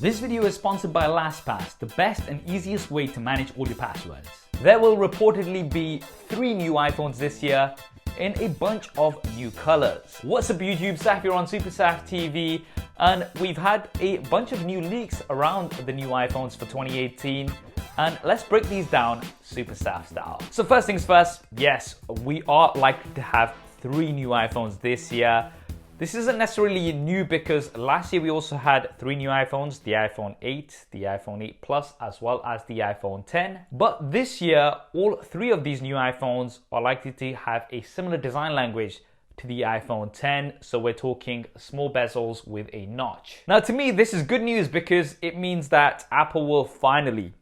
This video is sponsored by LastPass, the best and easiest way to manage all your passwords. There will reportedly be 3 new iPhones this year in a bunch of new colors. What's up YouTube, Saf here on SuperSaf TV, and we've had a bunch of new leaks around the new iPhones for 2018, and let's break these down SuperSaf style. So first things first, yes, we are likely to have 3 new iPhones this year. This isn't necessarily new because last year we also had 3 new iPhones, the iPhone 8, the iPhone 8 Plus, as well as the iPhone 10. But this year, all 3 of these new iPhones are likely to have a similar design language to the iPhone 10. So we're talking small bezels with a notch. Now to me, this is good news because it means that Apple will finally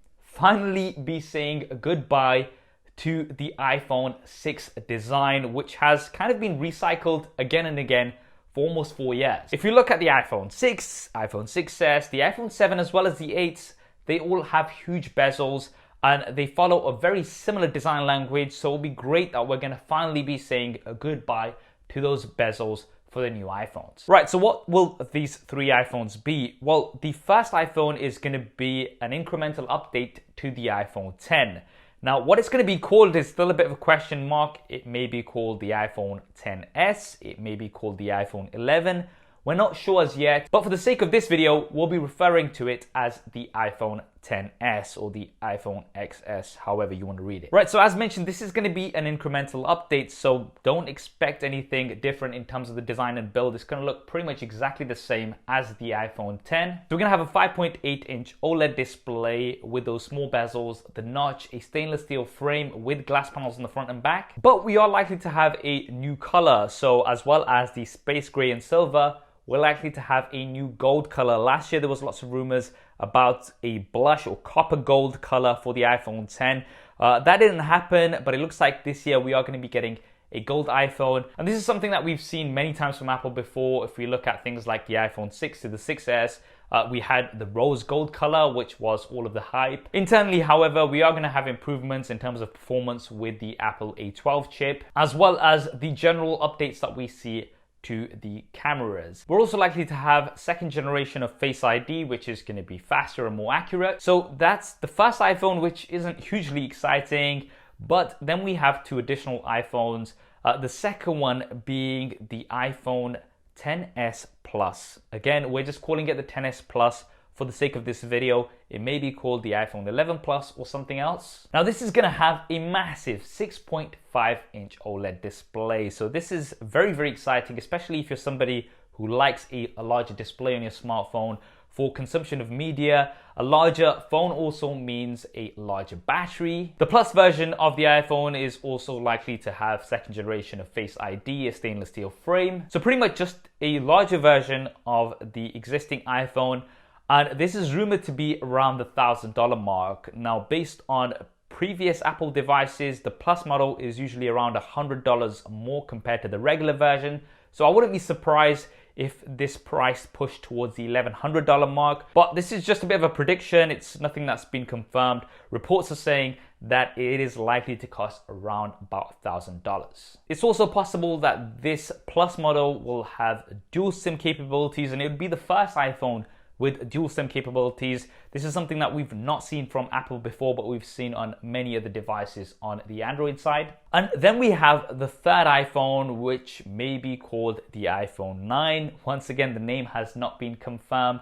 be saying goodbye to the iPhone 6 design, which has kind of been recycled again and again for almost 4 years. If you look at the iPhone 6, iPhone 6s, the iPhone 7 as well as the 8s, they all have huge bezels and they follow a very similar design language, so it'll be great that we're gonna finally be saying a goodbye to those bezels for the new iPhones. Right, so what will these 3 iPhones be? Well, the first iPhone is gonna be an incremental update to the iPhone 10. Now, what it's going to be called is still a bit of a question mark. It may be called the iPhone XS. It may be called the iPhone 11. We're not sure as yet, but for the sake of this video, we'll be referring to it as the iPhone XS or the iPhone XS, however you want to read it. Right, so as mentioned, this is going to be an incremental update, so don't expect anything different in terms of the design and build. It's going to look pretty much exactly the same as the iPhone 10. So we're going to have a 5.8-inch OLED display with those small bezels, the notch, a stainless steel frame with glass panels on the front and back. But we are likely to have a new color, so as well as the space gray and silver, we're likely to have a new gold color. Last year there was lots of rumors about a blush or copper gold color for the iPhone 10. That didn't happen, but it looks like this year we are going to be getting a gold iPhone. And this is something that we've seen many times from Apple before. If we look at things like the iPhone 6 to the 6S, we had the rose gold color, which was all of the hype. Internally, however, we are going to have improvements in terms of performance with the Apple A12 chip, as well as the general updates that we see to the cameras. We're also likely to have 2nd generation of Face ID, which is going to be faster and more accurate. So that's the first iPhone, which isn't hugely exciting, but then we have 2 additional iPhones. The second one being the iPhone XS Plus. Again, we're just calling it the XS Plus for the sake of this video. It may be called the iPhone 11 Plus or something else. Now this is gonna have a massive 6.5-inch OLED display. So this is very, very exciting, especially if you're somebody who likes a larger display on your smartphone for consumption of media. A larger phone also means a larger battery. The Plus version of the iPhone is also likely to have 2nd generation of Face ID, a stainless steel frame. So pretty much just a larger version of the existing iPhone. And this is rumored to be around the $1,000 mark. Now, based on previous Apple devices, the Plus model is usually around $100 more compared to the regular version. So I wouldn't be surprised if this price pushed towards the $1,100 mark. But this is just a bit of a prediction. It's nothing that's been confirmed. Reports are saying that it is likely to cost around about $1,000. It's also possible that this Plus model will have dual SIM capabilities, and it would be the first iPhone with dual SIM capabilities. This is something that we've not seen from Apple before, but we've seen on many of the devices on the Android side. And then we have the 3rd iPhone, which may be called the iPhone 9. Once again, the name has not been confirmed,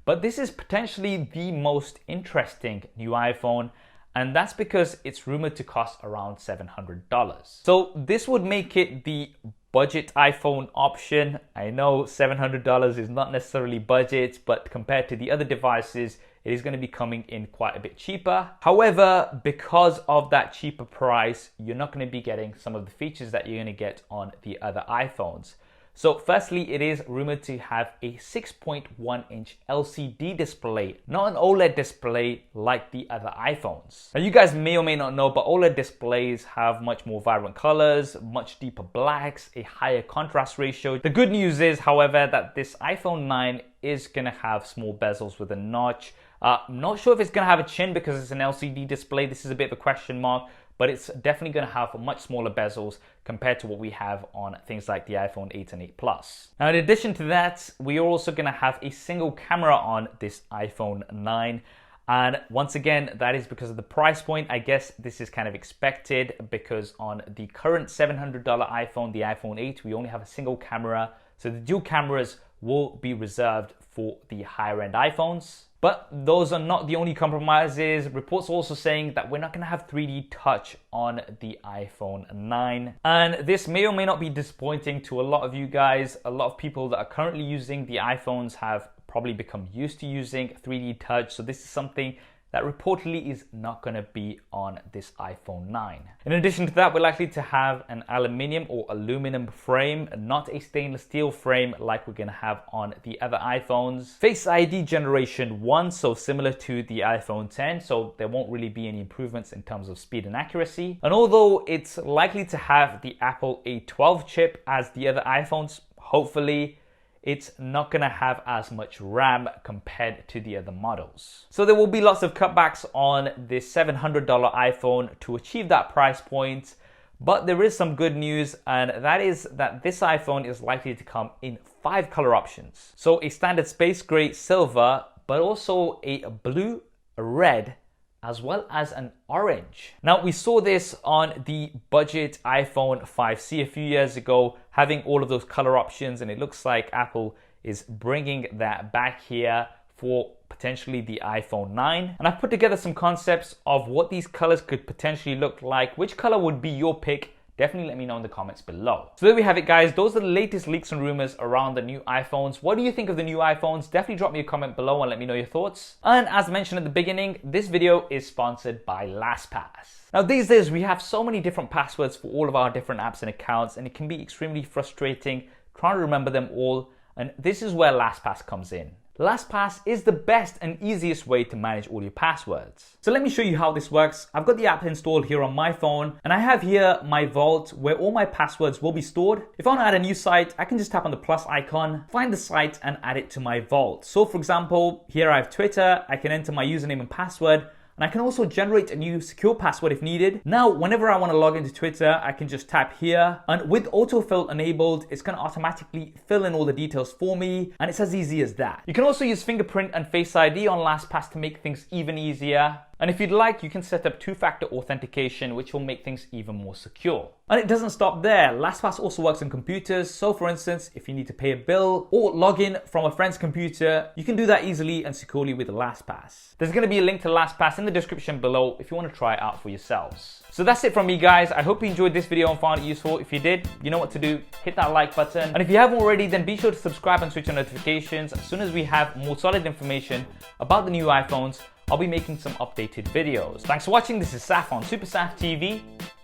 but this is potentially the most interesting new iPhone, and that's because it's rumored to cost around $700. So this would make it the budget iPhone option. I know $700 is not necessarily budget, but compared to the other devices, it is going to be coming in quite a bit cheaper. However, because of that cheaper price, you're not going to be getting some of the features that you're going to get on the other iPhones. So firstly, it is rumored to have a 6.1-inch LCD display, not an OLED display like the other iPhones. Now you guys may or may not know, but OLED displays have much more vibrant colors, much deeper blacks, a higher contrast ratio. The good news is, however, that this iPhone 9 is gonna have small bezels with a notch. I'm not sure if it's gonna have a chin because it's an LCD display. This is a bit of a question mark. but it's definitely going to have much smaller bezels compared to what we have on things like the iPhone 8 and 8 Plus. Now, in addition to that, we are also going to have a single camera on this iPhone 9. And once again, that is because of the price point. I guess this is kind of expected because on the current $700 iPhone, the iPhone 8, we only have a single camera. So the dual cameras will be reserved for the higher end iPhones. But those are not the only compromises. Reports also saying that we're not going to have 3D touch on the iPhone 9. And this may or may not be disappointing to a lot of you guys. A lot of people that are currently using the iPhones have probably become used to using 3D touch. So this is something that reportedly is not going to be on this iPhone 9. In addition to that, we're likely to have an aluminium or aluminum frame, not a stainless steel frame like we're going to have on the other iPhones. Face ID generation 1, so similar to the iPhone 10, so there won't really be any improvements in terms of speed and accuracy. And although it's likely to have the Apple A12 chip as the other iPhones, hopefully, it's not going to have as much RAM compared to the other models. So there will be lots of cutbacks on this $700 iPhone to achieve that price point. But there is some good news, and that is that this iPhone is likely to come in 5 color options. So a standard space gray silver, but also a blue, a red, as well as an orange. Now, we saw this on the budget iPhone 5C a few years ago, having all of those color options, and it looks like Apple is bringing that back here for potentially the iPhone 9. And I've put together some concepts of what these colors could potentially look like. Which color would be your pick? Definitely let me know in the comments below. So there we have it, guys. Those are the latest leaks and rumors around the new iPhones. What do you think of the new iPhones? Definitely drop me a comment below and let me know your thoughts. And as mentioned at the beginning, this video is sponsored by LastPass. Now, these days we have so many different passwords for all of our different apps and accounts, and it can be extremely frustrating trying to remember them all. And this is where LastPass comes in. LastPass is the best and easiest way to manage all your passwords. So let me show you how this works. I've got the app installed here on my phone, and I have here my vault where all my passwords will be stored. If I want to add a new site, I can just tap on the plus icon, find the site and add it to my vault. So for example, here I have Twitter. I can enter my username and password, and I can also generate a new secure password if needed. Now, whenever I want to log into Twitter, I can just tap here, and with autofill enabled, it's going to automatically fill in all the details for me, and it's as easy as that. You can also use fingerprint and Face ID on LastPass to make things even easier. And if you'd like, you can set up two-factor authentication, which will make things even more secure. And it doesn't stop there. LastPass also works on computers. So for instance, if you need to pay a bill or log in from a friend's computer, you can do that easily and securely with LastPass. There's going to be a link to LastPass in the description below if you want to try it out for yourselves. So that's it from me, guys. I hope you enjoyed this video and found it useful. If you did, you know what to do. Hit that like button. And if you haven't already, then be sure to subscribe and switch on notifications. As soon as we have more solid information about the new iPhones, I'll be making some updated videos. Thanks for watching. This is Saf on SuperSaf TV,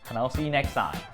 and I'll see you next time.